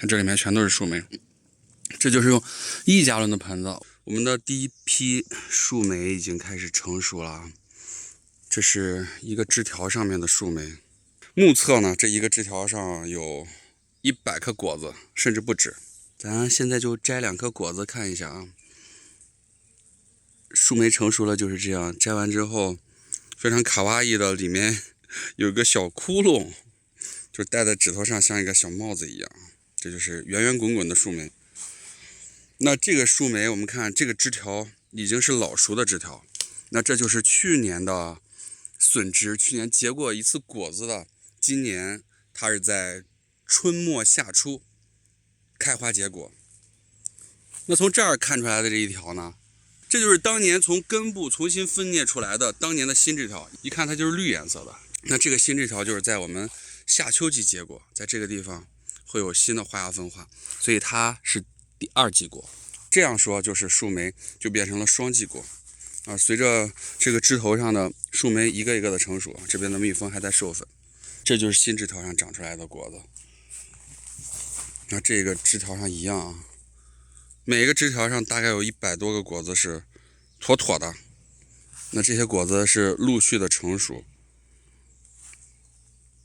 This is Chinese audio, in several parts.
看这里面全都是树莓。这就是用1加仑的盆子。我们的第一批树莓已经开始成熟了啊。这是一个枝条上面的树莓，目测呢，这一个枝条上有100颗果子，甚至不止。咱现在就摘2颗果子看一下啊。树莓成熟了就是这样，摘完之后非常卡哇伊的，里面有个小窟窿，就戴在指头上像一个小帽子一样。这就是圆圆滚滚的树莓。那这个树莓我们看这个枝条已经是老熟的枝条，那这就是去年的笋枝，去年结过一次果子的，今年它是在春末夏初开花结果。那从这儿看出来的这一条呢，这就是当年从根部重新分裂出来的当年的新枝条，一看它就是绿颜色的。那这个新枝条就是在我们夏秋季结果，在这个地方会有新的花芽分化，所以它是第2季果。这样说就是树莓就变成了双季果啊。随着这个枝头上的树莓一个一个的成熟，这边的蜜蜂还在授粉，这就是新枝条上长出来的果子。那这个枝条上一样啊，每个枝条上大概有100多个果子是妥妥的。那这些果子是陆续的成熟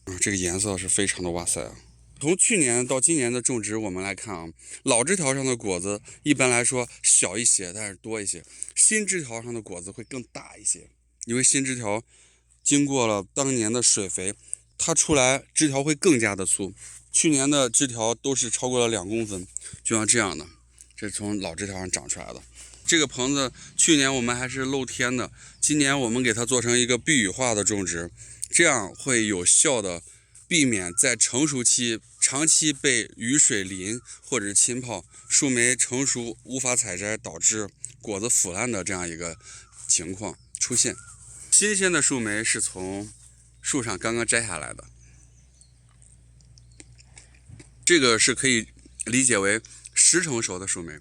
啊，这个颜色是非常的哇塞啊。从去年到今年的种植我们来看啊，老枝条上的果子一般来说小一些，但是多一些。新枝条上的果子会更大一些，因为新枝条经过了当年的水肥，它出来枝条会更加的粗。去年的枝条都是超过了2公分，就像这样的，这是从老枝条上长出来的。这个棚子去年我们还是露天的，今年我们给它做成一个碧羽化的种植，这样会有效的避免在成熟期长期被雨水淋或者浸泡，树莓成熟无法采摘，导致果子腐烂的这样一个情况出现。新鲜的树莓是从树上刚刚摘下来的，这个是可以理解为10成熟的树莓，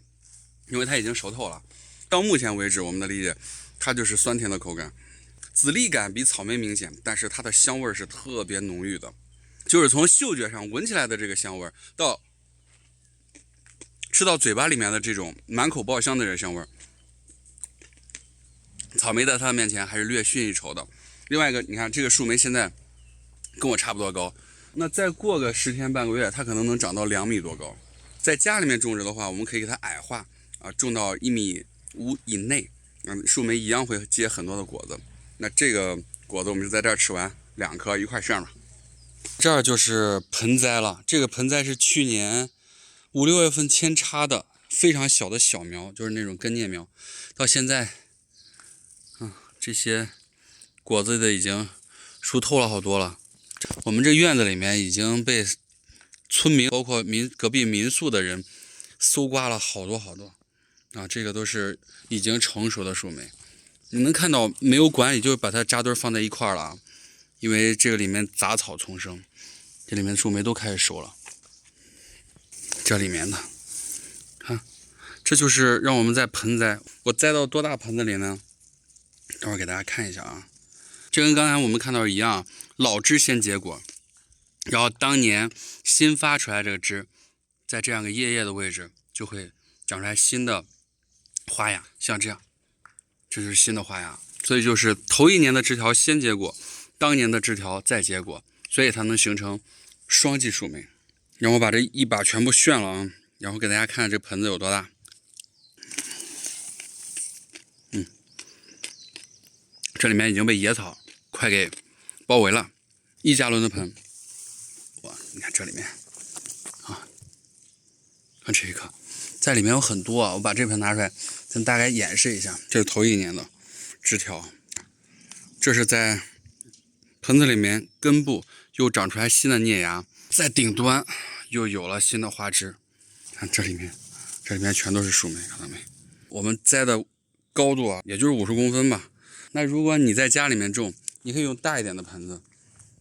因为它已经熟透了。到目前为止，我们的理解，它就是酸甜的口感，籽粒感比草莓明显，但是它的香味是特别浓郁的，就是从嗅觉上闻起来的这个香味，到吃到嘴巴里面的这种满口爆香的这个香味，草莓在它面前还是略逊一筹的。另外一个，你看这个树莓现在跟我差不多高，那再过个10天半个月，它可能能长到2米多高。在家里面种植的话，我们可以给它矮化啊，种到1.5米以内，树莓一样会结很多的果子。那这个果子我们就在这儿吃完2颗一块炫吧。这儿就是盆栽了，这个盆栽是去年5、6月份扦插的，非常小的小苗，就是那种根叶苗。到现在，这些果子的已经熟透了好多了。我们这院子里面已经被村民，包括隔壁民宿的人搜刮了好多好多啊！这个都是已经成熟的树莓，你能看到没有管理就把它扎堆放在一块了啊，因为这个里面杂草丛生，这里面树莓都开始熟了。这里面的，看，这就是让我们在盆栽，我栽到多大盆子里呢？等会儿给大家看一下啊。这跟刚才我们看到一样，老枝先结果，然后当年新发出来这个枝，在这样个叶的位置就会长出来新的花芽，像这样，这就是新的花芽。所以就是头一年的枝条先结果，当年的枝条再结果，所以它能形成双季树莓。然后把这一把全部炫了啊，然后给大家看这盆子有多大。这里面已经被野草快给包围了，1加仑的盆，哇，你看这里面啊，看这一颗，在里面有很多啊。我把这盆拿出来，咱大概演示一下。这是头一年的枝条，这是在盆子里面根部又长出来新的孽芽，在顶端又有了新的花枝。看这里面全都是树莓，看到没？我们栽的高度啊，也就是50公分吧。那如果你在家里面种，你可以用大一点的盆子。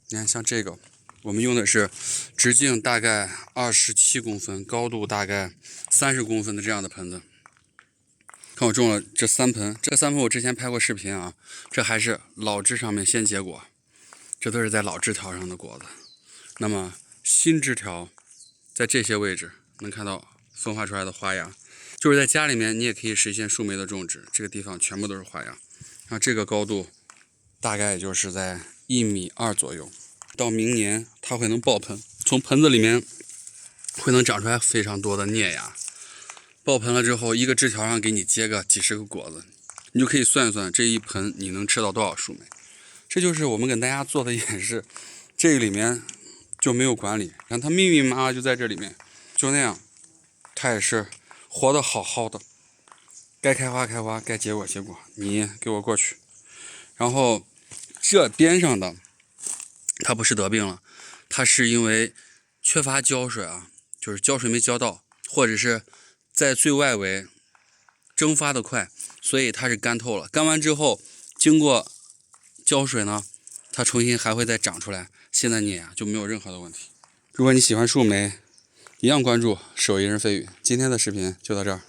你看，像这个，我们用的是直径大概27公分，高度大概30公分的这样的盆子。看我种了这3盆，这3盆我之前拍过视频啊，这还是老枝上面先结果，这都是在老枝条上的果子。那么新枝条在这些位置能看到分化出来的花芽。就是在家里面你也可以实现树莓的种植，这个地方全部都是花芽。然后这个高度大概也就是在1.2米左右。到明年它会能爆盆，从盆子里面会能长出来非常多的孽芽。爆盆了之后，一个枝条上给你结个几十个果子，你就可以算一算这一盆你能吃到多少树莓。这就是我们给大家做的演示，这个里面就没有管理，然后它密密麻麻就在这里面，就那样，它也是活得好好的，该开花开花，该结果结果，你给我过去。然后这边上的它不是得病了，它是因为缺乏浇水啊，就是浇水没浇到，或者是在最外围蒸发的快，所以它是干透了。干完之后，经过浇水呢，它重新还会再长出来，现在你就没有任何的问题。如果你喜欢树莓，一样关注手艺人飞宇。今天的视频就到这儿。